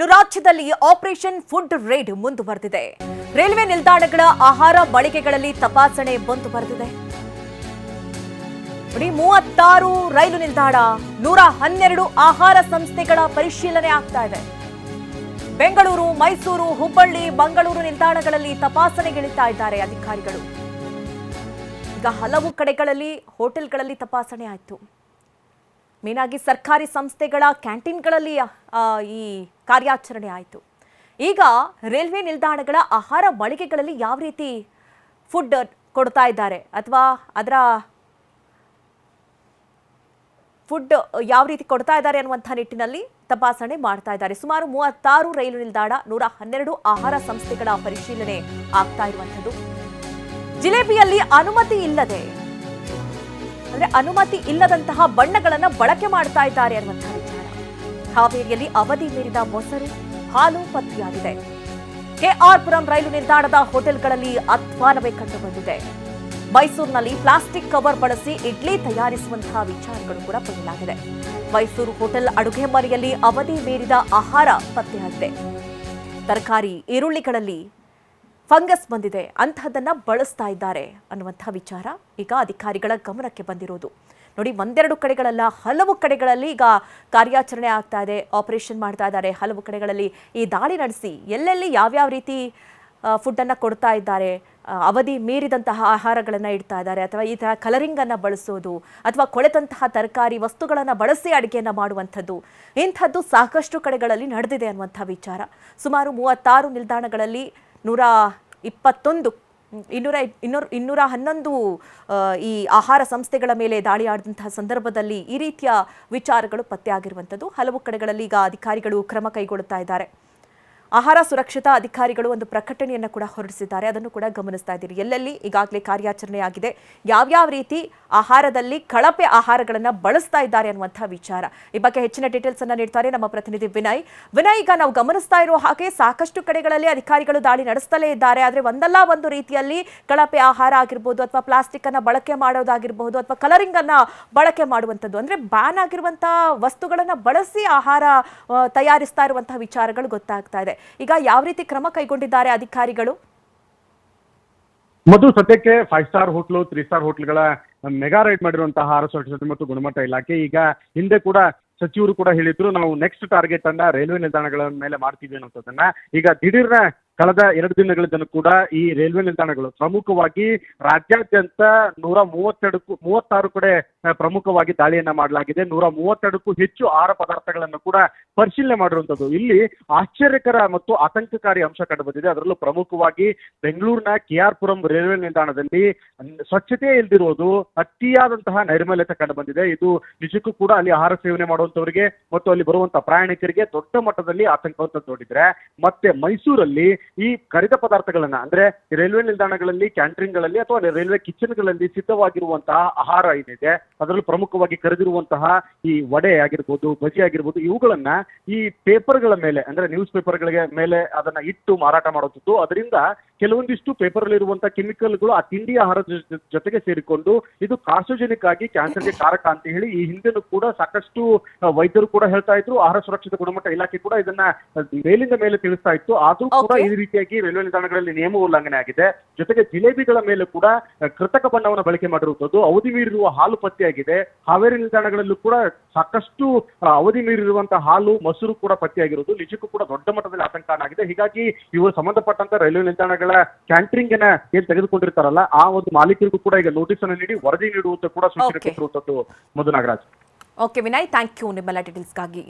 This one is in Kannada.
ಇನ್ನು ರಾಜ್ಯದಲ್ಲಿ ಆಪರೇಷನ್ ಫುಡ್ ರೇಡ್ ಮುಂದುವರೆದಿದೆ. ರೈಲ್ವೆ ನಿಲ್ದಾಣಗಳ ಆಹಾರ ಮಳಿಗೆಗಳಲ್ಲಿ ತಪಾಸಣೆ ಮುಂದುವರೆದಿದೆ. 36 ರೈಲು ನಿಲ್ದಾಣ, 112 ಆಹಾರ ಸಂಸ್ಥೆಗಳ ಪರಿಶೀಲನೆ ಆಗ್ತಾ ಇದೆ. ಬೆಂಗಳೂರು, ಮೈಸೂರು, ಹುಬ್ಬಳ್ಳಿ, ಮಂಗಳೂರು ನಿಲ್ದಾಣಗಳಲ್ಲಿ ತಪಾಸಣೆಗಿಳಿತಾ ಇದ್ದಾರೆ ಅಧಿಕಾರಿಗಳು. ಈಗ ಹಲವು ಕಡೆಗಳಲ್ಲಿ ಹೋಟೆಲ್ಗಳಲ್ಲಿ ತಪಾಸಣೆ ಆಯಿತು. ಮೇನಾಗಿ ಸರ್ಕಾರಿ ಸಂಸ್ಥೆಗಳ ಕ್ಯಾಂಟೀನ್ಗಳಲ್ಲಿ ಈ ಕಾರ್ಯಾಚರಣೆ ಆಯಿತು. ಈಗ ರೈಲ್ವೆ ನಿಲ್ದಾಣಗಳ ಆಹಾರ ಮಳಿಗೆಗಳಲ್ಲಿ ಯಾವ ರೀತಿ ಫುಡ್ ಕೊಡ್ತಾ ಇದ್ದಾರೆ ಅಥವಾ ಅದರ ಫುಡ್ ಯಾವ ರೀತಿ ಕೊಡ್ತಾ ಇದ್ದಾರೆ ಅನ್ನುವಂಥ ನಿಟ್ಟಿನಲ್ಲಿ ತಪಾಸಣೆ ಮಾಡ್ತಾ ಇದ್ದಾರೆ. ಸುಮಾರು 36 ರೈಲು ನಿಲ್ದಾಣ, 112 ಆಹಾರ ಸಂಸ್ಥೆಗಳ ಪರಿಶೀಲನೆ ಆಗ್ತಾ ಇರುವಂಥದ್ದು. ಜಿಲೇಬಿಯಲ್ಲಿ ಅನುಮತಿ ಇಲ್ಲದಂತಹ ಬಣ್ಣಗಳನ್ನ ಬಳಕೆ ಮಾಡ್ತಾ ಇದ್ದಾರೆ ಅನ್ನುವಂತಹ ವಿಚಾರ. ಹಾವೇರಿಯಲ್ಲಿ ಅವಧಿ ಮೀರಿದ ಮೊಸರು, ಹಾಲು ಪತ್ತೆಯಾಗಿದೆ. ಕೆಆರ್ಪುರಂ ರೈಲು ನಿಲ್ದಾಣದ ಹೋಟೆಲ್ಗಳಲ್ಲಿ ಅಧ್ವಾನವೇ ಕಂಡು ಬಂದಿದೆ. ಮೈಸೂರಿನಲ್ಲಿ ಪ್ಲಾಸ್ಟಿಕ್ ಕವರ್ ಬಳಸಿ ಇಡ್ಲಿ ತಯಾರಿಸುವಂತಹ ವಿಚಾರಗಳು ಕೂಡ ಬಯಲಾಗಿದೆ. ಮೈಸೂರು ಹೋಟೆಲ್ ಅಡುಗೆ ಮನೆಯಲ್ಲಿ ಅವಧಿ ಮೀರಿದ ಆಹಾರ ಪತ್ತೆಯಾಗಿದೆ. ತರಕಾರಿ, ಈರುಳ್ಳಿಗಳಲ್ಲಿ ಫಂಗಸ್ ಬಂದಿದೆ, ಅಂತಹದನ್ನ ಬಳಸ್ತಾ ಇದ್ದಾರೆ ಅನ್ನುವಂಥ ವಿಚಾರ ಈಗ ಅಧಿಕಾರಿಗಳ ಗಮನಕ್ಕೆ ಬಂದಿರೋದು. ನೋಡಿ, ಒಂದೆರಡು ಕಡೆಗಳಲ್ಲ, ಹಲವು ಕಡೆಗಳಲ್ಲಿ ಈಗ ಕಾರ್ಯಾಚರಣೆ ಆಗ್ತಾ ಇದೆ, ಆಪರೇಷನ್ ಮಾಡ್ತಾ ಇದ್ದಾರೆ. ಹಲವು ಕಡೆಗಳಲ್ಲಿ ಈ ದಾಳಿ ನಡೆಸಿ ಎಲ್ಲೆಲ್ಲಿ ಯಾವ್ಯಾವ ರೀತಿ ಫುಡ್ಡನ್ನು ಕೊಡ್ತಾ ಇದ್ದಾರೆ, ಅವಧಿ ಮೀರಿದಂತಹ ಆಹಾರಗಳನ್ನು ಇಡ್ತಾ ಇದ್ದಾರೆ, ಅಥವಾ ಈ ಥರ ಕಲರಿಂಗನ್ನು ಬಳಸೋದು, ಅಥವಾ ಕೊಳೆತಂತಹ ತರಕಾರಿ ವಸ್ತುಗಳನ್ನು ಬಳಸಿ ಅಡುಗೆಯನ್ನು ಮಾಡುವಂಥದ್ದು, ಇಂಥದ್ದು ಸಾಕಷ್ಟು ಕಡೆಗಳಲ್ಲಿ ನಡೆದಿದೆ ಅನ್ನುವಂಥ ವಿಚಾರ. ಸುಮಾರು 36 ನಿಲ್ದಾಣಗಳಲ್ಲಿ 211 ಈ ಆಹಾರ ಸಂಸ್ಥೆಗಳ ಮೇಲೆ ದಾಳಿ ಆಡಿದಂತಹ ಸಂದರ್ಭದಲ್ಲಿ ಈ ರೀತಿಯ ವಿಚಾರಗಳು ಪತ್ತೆಯಾಗಿರುವಂಥದ್ದು. ಹಲವು ಕಡೆಗಳಲ್ಲಿ ಈಗ ಅಧಿಕಾರಿಗಳು ಕ್ರಮ ಕೈಗೊಳ್ಳುತ್ತಾ ಇದ್ದಾರೆ. ಆಹಾರ ಸುರಕ್ಷತಾ ಅಧಿಕಾರಿಗಳು ಒಂದು ಪ್ರಕಟಣೆಯನ್ನು ಕೂಡ ಹೊರಡಿಸಿದ್ದಾರೆ. ಅದನ್ನು ಕೂಡ ಗಮನಿಸ್ತಾ ಇದ್ದೀರಿ. ಎಲ್ಲೆಲ್ಲಿ ಈಗಾಗಲೇ ಕಾರ್ಯಾಚರಣೆ ಆಗಿದೆ, ಯಾವ್ಯಾವ ರೀತಿ ಆಹಾರದಲ್ಲಿ ಕಳಪೆ ಆಹಾರಗಳನ್ನು ಬಳಸ್ತಾ ಇದ್ದಾರೆ ಅನ್ನುವಂಥ ವಿಚಾರ. ಈ ಬಗ್ಗೆ ಹೆಚ್ಚಿನ ಡೀಟೇಲ್ಸ್ ಅನ್ನು ನೀಡ್ತಾರೆ ನಮ್ಮ ಪ್ರತಿನಿಧಿ ವಿನಯ್. ಈಗ ನಾವು ಗಮನಿಸ್ತಾ ಇರೋ ಹಾಗೆ ಸಾಕಷ್ಟು ಕಡೆಗಳಲ್ಲಿ ಅಧಿಕಾರಿಗಳು ದಾಳಿ ನಡೆಸ್ತಲೇ ಇದ್ದಾರೆ. ಆದರೆ ಒಂದಲ್ಲ ಒಂದು ರೀತಿಯಲ್ಲಿ ಕಳಪೆ ಆಹಾರ ಆಗಿರ್ಬೋದು, ಅಥವಾ ಪ್ಲಾಸ್ಟಿಕ್ ಅನ್ನ ಬಳಕೆ ಮಾಡೋದಾಗಿರ್ಬಹುದು, ಅಥವಾ ಕಲರಿಂಗ್ ಅನ್ನ ಬಳಕೆ ಮಾಡುವಂಥದ್ದು, ಅಂದ್ರೆ ಬ್ಯಾನ್ ಆಗಿರುವಂತಹ ವಸ್ತುಗಳನ್ನ ಬಳಸಿ ಆಹಾರ ತಯಾರಿಸ್ತಾ ಇರುವಂತಹ ವಿಚಾರಗಳು ಗೊತ್ತಾಗ್ತಾ ಇದೆ. ಈಗ ಯಾವ ರೀತಿ ಕ್ರಮ ಕೈಗೊಂಡಿದ್ದಾರೆ ಅಧಿಕಾರಿಗಳು? ಮಧು, ಸದ್ಯಕ್ಕೆ 5 ಸ್ಟಾರ್ ಹೋಟ್ಲು, 3 ಸ್ಟಾರ್ ಹೋಟ್ಲ್ಗಳ ಮೆಗಾ ರೈಡ್ ಮಾಡಿರುವಂತಹ ಆಹಾರ ಸುರಕ್ಷತೆ ಮತ್ತು ಗುಣಮಟ್ಟ ಇಲಾಖೆ ಈಗ ಹಿಂದೆ ಕೂಡ ಸಚಿವರು ಕೂಡ ಹೇಳಿದ್ರು, ನಾವು ನೆಕ್ಸ್ಟ್ ಟಾರ್ಗೆಟ್ ಅನ್ನ ರೈಲ್ವೆ ನಿಲ್ದಾಣಗಳ ಮೇಲೆ ಮಾಡ್ತೀವಿ ಅನ್ನೋದನ್ನ. ಈಗ ದಿಢೀರ್ನ ಕಳೆದ 2 ದಿನಗಳಿಂದ ಕೂಡ ಈ ರೈಲ್ವೆ ನಿಲ್ದಾಣಗಳು ಪ್ರಮುಖವಾಗಿ ರಾಜ್ಯಾದ್ಯಂತ 136 ಕಡೆ ಪ್ರಮುಖವಾಗಿ ದಾಳಿಯನ್ನ ಮಾಡಲಾಗಿದೆ. 132ಕ್ಕೂ ಹೆಚ್ಚು ಆಹಾರ ಪದಾರ್ಥಗಳನ್ನು ಕೂಡ ಪರಿಶೀಲನೆ ಮಾಡಿರುವಂತದ್ದು. ಇಲ್ಲಿ ಆಶ್ಚರ್ಯಕರ ಮತ್ತು ಆತಂಕಕಾರಿ ಅಂಶ ಕಂಡು ಬಂದಿದೆ. ಅದರಲ್ಲೂ ಪ್ರಮುಖವಾಗಿ ಬೆಂಗಳೂರಿನ ಕೆಆರ್ಪುರಂ ರೈಲ್ವೆ ನಿಲ್ದಾಣದಲ್ಲಿ ಸ್ವಚ್ಛತೆ ಇಲ್ದಿರೋದು, ಅತಿಯಾದಂತಹ ನೈರ್ಮಲ್ಯತೆ ಕಂಡು ಬಂದಿದೆ. ಇದು ನಿಜಕ್ಕೂ ಕೂಡ ಅಲ್ಲಿ ಆಹಾರ ಸೇವನೆ ಮಾಡುವಂತವರಿಗೆ ಮತ್ತು ಅಲ್ಲಿ ಬರುವಂತಹ ಪ್ರಯಾಣಿಕರಿಗೆ ದೊಡ್ಡ ಮಟ್ಟದಲ್ಲಿ ಆತಂಕವನ್ನು ತೋಡಿದ್ರೆ. ಮತ್ತೆ ಮೈಸೂರಲ್ಲಿ ಈ ಕರಿದ ಪದಾರ್ಥಗಳನ್ನ, ಅಂದ್ರೆ ರೈಲ್ವೆ ನಿಲ್ದಾಣಗಳಲ್ಲಿ, ಕ್ಯಾಂಟೀನ್ಗಳಲ್ಲಿ ಅಥವಾ ರೈಲ್ವೆ ಕಿಚನ್ಗಳಲ್ಲಿ ಸಿದ್ಧವಾಗಿರುವಂತಹ ಆಹಾರ ಏನಿದೆ, ಅದರಲ್ಲೂ ಪ್ರಮುಖವಾಗಿ ಕರೆದಿರುವಂತಹ ಈ ವಡೆ ಆಗಿರ್ಬೋದು, ಬಜಿ ಆಗಿರ್ಬೋದು, ಇವುಗಳನ್ನ ಈ ಪೇಪರ್ಗಳ ಮೇಲೆ, ಅಂದ್ರೆ ನ್ಯೂಸ್ ಪೇಪರ್ಗಳಿಗೆ ಮೇಲೆ ಅದನ್ನ ಇಟ್ಟು ಮಾರಾಟ ಮಾಡುತ್ತಿದ್ದು, ಅದರಿಂದ ಕೆಲವೊಂದಿಷ್ಟು ಪೇಪರ್ ಅಲ್ಲಿರುವಂತಹ ಕೆಮಿಕಲ್ಗಳು ಆ ತಿಂಡಿ ಆಹಾರದ ಜೊತೆಗೆ ಸೇರಿಕೊಂಡು ಇದು ಕಾರ್ಸೋಜೆನಿಕ್ ಆಗಿ ಕ್ಯಾನ್ಸರ್ಗೆ ಕಾರಕ ಅಂತ ಹೇಳಿ ಈ ಹಿಂದೆನೂ ಕೂಡ ಸಾಕಷ್ಟು ವೈದ್ಯರು ಕೂಡ ಹೇಳ್ತಾ ಇದ್ರು. ಆಹಾರ ಸುರಕ್ಷತೆ ಗುಣಮಟ್ಟ ಇಲಾಖೆ ಕೂಡ ಇದನ್ನ ಮೇಲಿಂದ ಮೇಲೆ ತಿಳಿಸ್ತಾ ಇತ್ತು. ಆದ್ರೂ ಕೂಡ ಈ ರೀತಿಯಾಗಿ ರೈಲ್ವೆ ನಿಲ್ದಾಣಗಳಲ್ಲಿ ನಿಯಮ ಉಲ್ಲಂಘನೆ ಆಗಿದೆ. ಜೊತೆಗೆ ಜಿಲೇಬಿಗಳ ಮೇಲೆ ಕೂಡ ಕೃತಕ ಬಣ್ಣವನ್ನು ಬಳಕೆ ಮಾಡಿರುವಂತದ್ದು, ಅವಧಿ ಮೀರಿರುವ ಹಾಲು ಪತ್ತೆಯಾಗಿದೆ. ಹಾವೇರಿ ನಿಲ್ದಾಣಗಳಲ್ಲೂ ಕೂಡ ಸಾಕಷ್ಟು ಅವಧಿ ಮೀರಿರುವಂತಹ ಹಾಲು, ಮೊಸರು ಕೂಡ ಪತ್ತೆಯಾಗಿರುವುದು ನಿಜಕ್ಕೂ ಕೂಡ ದೊಡ್ಡ ಮಟ್ಟದಲ್ಲಿ ಆತಂಕ ಆಗಿದೆ. ಹೀಗಾಗಿ ಇವರು ಸಂಬಂಧಪಟ್ಟಂತ ರೈಲ್ವೆ ನಿಲ್ದಾಣಗಳ ಕ್ಯಾಂಟರಿಂಗ್ ಏನ್ ತೆಗೆದುಕೊಂಡಿರ್ತಾರಲ್ಲ, ಆ ಒಂದು ಮಾಲೀಕರಿಗೂ ಕೂಡ ಈಗ ನೋಟಿಸ್ ಅನ್ನು ನೀಡಿ ವರದಿ ನೀಡುವಂತ ಕೂಡ ಸೂಚನೆ ಕೊಟ್ಟಿರುವಂತದ್ದು. Madhu Nagaraj. Okay Vinay, thank you ನಿಮ್ಮೆಲ್ಲ ಡೀಟೇಲ್ಸ್ಗಾಗಿ.